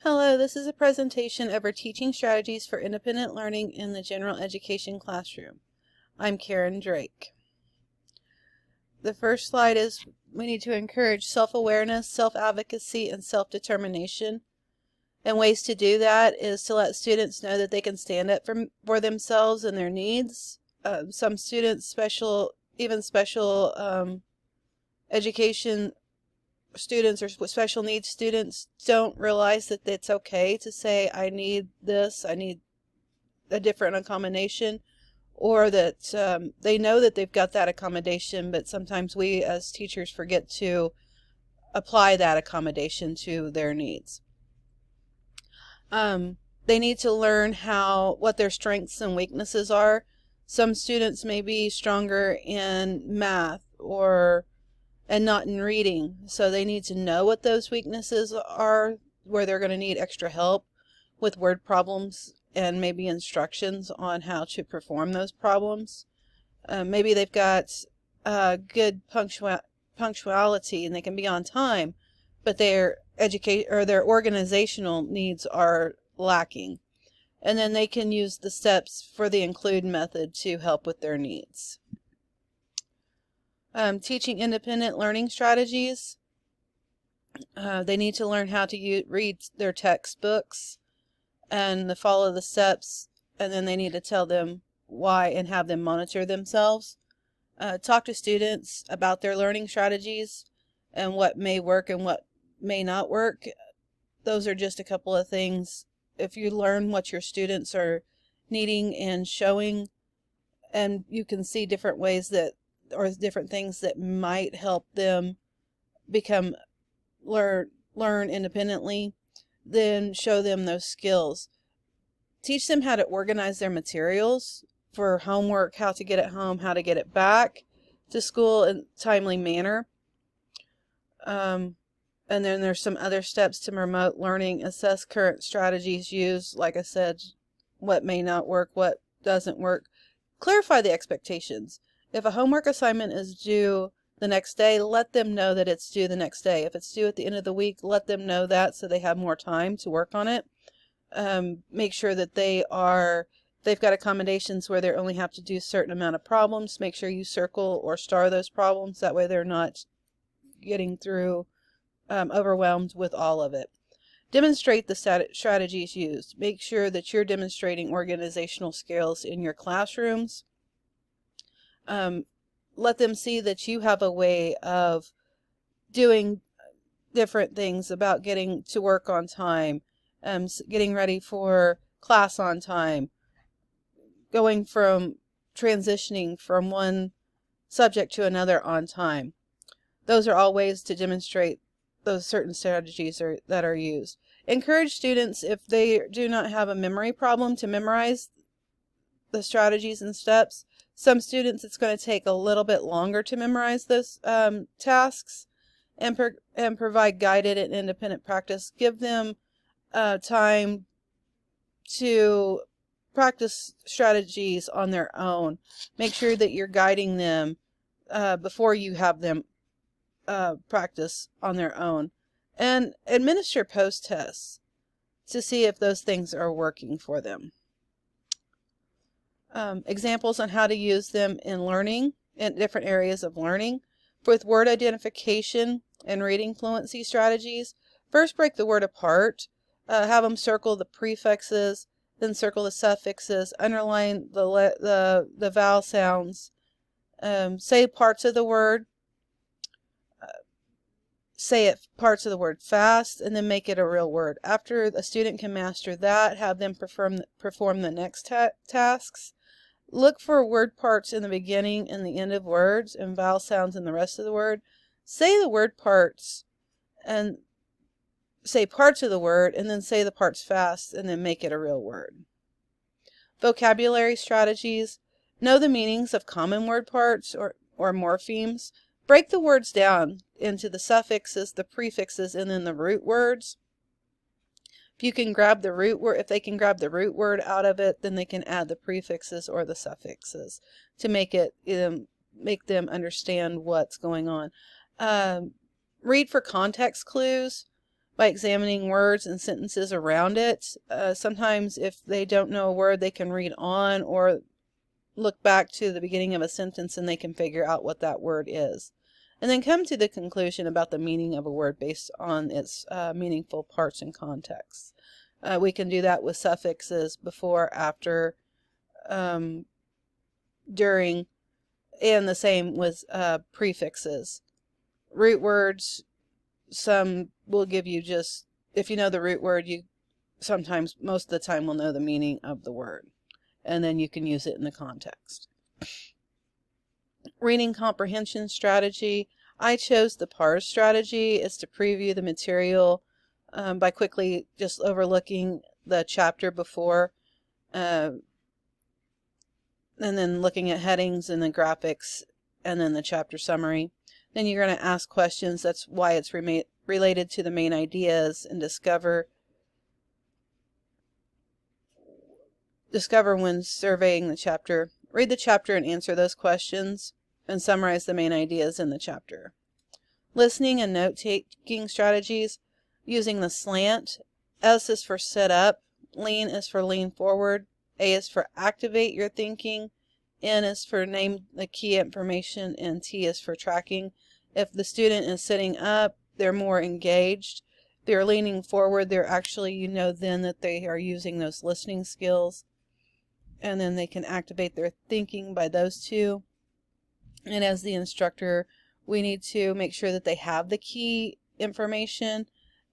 Hello, this is a presentation of our teaching strategies for independent learning in the general education classroom. I'm Karen Drake. The first slide is we need to encourage self-awareness, self-advocacy, and self-determination. And ways to do that is to let students know that they can stand up for themselves and their needs. Some students, special education students or special needs students don't realize that it's okay to say, I need this, I need a different accommodation, or that they know that they've got that accommodation, but sometimes we as teachers forget to apply that accommodation to their needs. They need to learn what their strengths and weaknesses are. Some students may be stronger in math and not in reading. So they need to know what those weaknesses are, where they're going to need extra help with word problems and maybe instructions on how to perform those problems. Maybe they've got good punctuality and they can be on time, but their organizational needs are lacking. And then they can use the steps for the include method to help with their needs. Teaching independent learning strategies. They need to learn how to read their textbooks and follow the steps, and then they need to tell them why and have them monitor themselves. Talk to students about their learning strategies and what may work and what may not work. Those are just a couple of things. If you learn what your students are needing and showing, and you can see different ways or different things that might help them learn independently, then show them those skills. Teach them how to organize their materials for homework, how to get it home, how to get it back to school in a timely manner. And then there's some other steps to remote learning. Assess current strategies used. Like I said, what may not work, what doesn't work. Clarify the expectations. If a homework assignment is due the next day, let them know that it's due the next day. If it's due at the end of the week, let them know that so they have more time to work on it. Make sure that they've got accommodations where they only have to do a certain amount of problems. Make sure you circle or star those problems. That way they're not getting overwhelmed with all of it. Demonstrate the strategies used. Make sure that you're demonstrating organizational skills in your classrooms. Let them see that you have a way of doing different things about getting to work on time, getting ready for class on time, transitioning from one subject to another on time. Those are all ways to demonstrate those certain strategies that are used. Encourage students, if they do not have a memory problem, to memorize the strategies and steps. Some students, it's going to take a little bit longer to memorize those tasks, and provide guided and independent practice. Give them time to practice strategies on their own. Make sure that you're guiding them before you have them practice on their own. And administer post-tests to see if those things are working for them. Examples on how to use them in learning, in different areas of learning. With word identification and reading fluency strategies, first break the word apart. Have them circle the prefixes, then circle the suffixes, underline the vowel sounds. Say parts of the word. Say parts of the word fast, and then make it a real word. After a student can master that, have them perform the next tasks. Look for word parts in the beginning and the end of words and vowel sounds in the rest of the word. Say the word parts and say parts of the word, and then say the parts fast, and then make it a real word. Vocabulary strategies. Know the meanings of common word parts or morphemes. Break the words down into the suffixes, the prefixes, and then the root words. If they can grab the root word out of it, then they can add the prefixes or the suffixes to make them understand what's going on. Read for context clues. by examining words and sentences around it. Sometimes if they don't know a word, they can read on or look back to the beginning of a sentence and they can figure out what that word is. And then come to the conclusion about the meaning of a word based on its meaningful parts and contexts. We can do that with suffixes before, after, during, and the same with prefixes. Root words, some will give you just, if you know the root word, you sometimes, most of the time, will know the meaning of the word. And then you can use it in the context. Reading comprehension strategy. I chose the PARS strategy. It's to preview the material by quickly just overlooking the chapter before and then looking at headings and the graphics and then the chapter summary. Then you're going to ask questions. That's why it's related to the main ideas, and discover when surveying the chapter. Read the chapter and answer those questions and summarize the main ideas in the chapter. Listening and note-taking strategies using the SLANT. S is for set up, lean is for lean forward, A is for activate your thinking, N is for name the key information, and T is for tracking. If the student is sitting up, they're more engaged. They're leaning forward, they're actually, you know then that they are using those listening skills. And then they can activate their thinking by those two. And as the instructor, we need to make sure that they have the key information.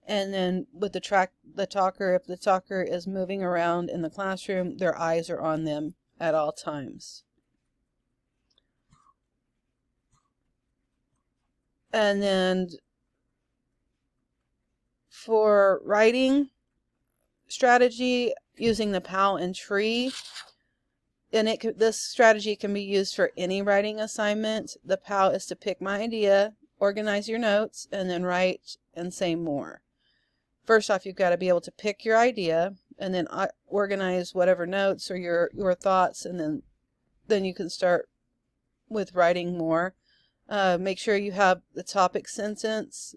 And then with the talker, if the talker is moving around in the classroom, their eyes are on them at all times. And then for writing strategy, using the POW and TREE. And this strategy can be used for any writing assignment. The POW is to pick my idea, organize your notes, and then write and say more. First off, you've got to be able to pick your idea and then organize whatever notes or your thoughts, and then you can start with writing more. Make sure you have the topic sentence,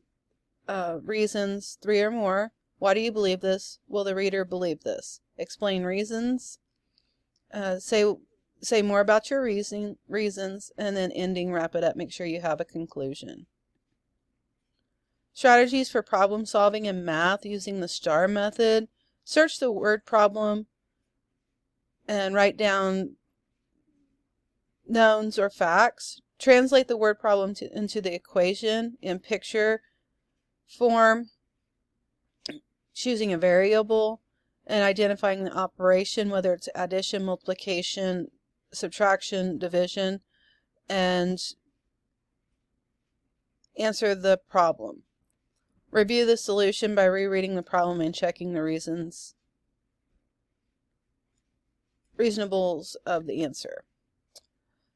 reasons, 3 or more. Why do you believe this? Will the reader believe this? Explain reasons. Say more about your reasons, and then ending, wrap it up. Make sure you have a conclusion. Strategies for problem solving in math using the STAR method. Search the word problem and write down knowns or facts. Translate the word problem into the equation in picture form, choosing a variable, and identifying the operation, whether it's addition, multiplication, subtraction, division, and answer the problem. Review the solution by rereading the problem and checking the reasonables of the answer.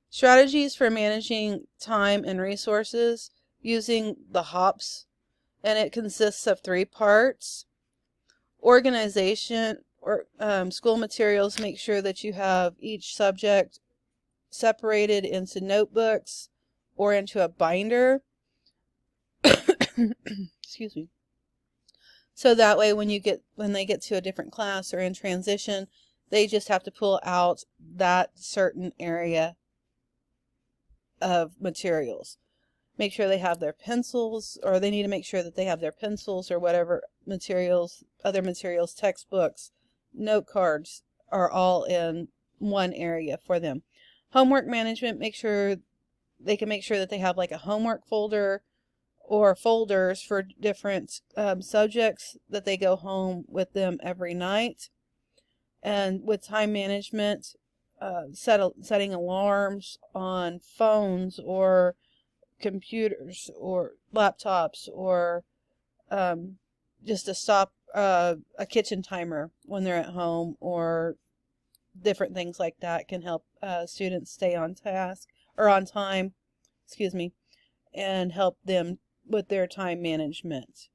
Strategies for managing time and resources using the HOPS, and it consists of 3 parts. Organization, or school materials, make sure that you have each subject separated into notebooks or into a binder. Excuse me. So that way when they get to a different class or in transition, they just have to pull out that certain area of materials. Make sure they have their pencils, or they need to make sure that they have their pencils or whatever materials, other materials, textbooks, note cards are all in one area for them. Homework management, make sure they can make sure that they have like a homework folder or folders for different subjects that they go home with them every night. And with time management, setting alarms on phones or computers or laptops, or just to stop a kitchen timer when they're at home, or different things like that can help students stay on task or on time, and help them with their time management.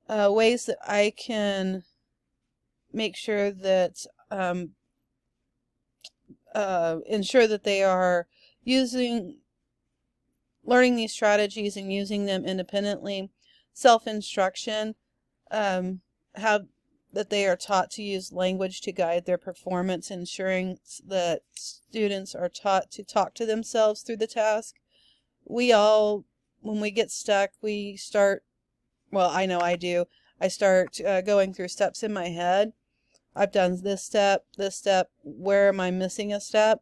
Ways that I can make sure that ensure that they are using learning these strategies and using them independently. Self-instruction, how that they are taught to use language to guide their performance, ensuring that students are taught to talk to themselves through the task. We all, when we get stuck, we start, well, I know I do, I start going through steps in my head. I've done this step, where am I missing a step?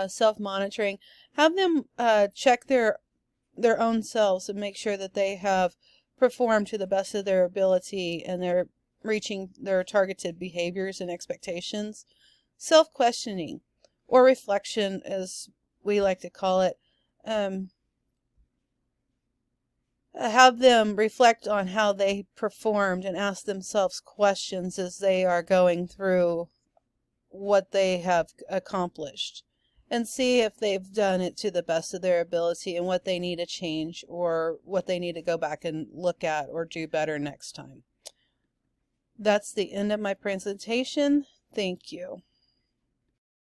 Self-monitoring. Have them check their own selves and make sure that they have performed to the best of their ability and they're reaching their targeted behaviors and expectations. Self-questioning, or reflection as we like to call it. Have them reflect on how they performed and ask themselves questions as they are going through what they have accomplished, and see if they've done it to the best of their ability and what they need to change or what they need to go back and look at or do better next time. That's the end of my presentation. Thank you.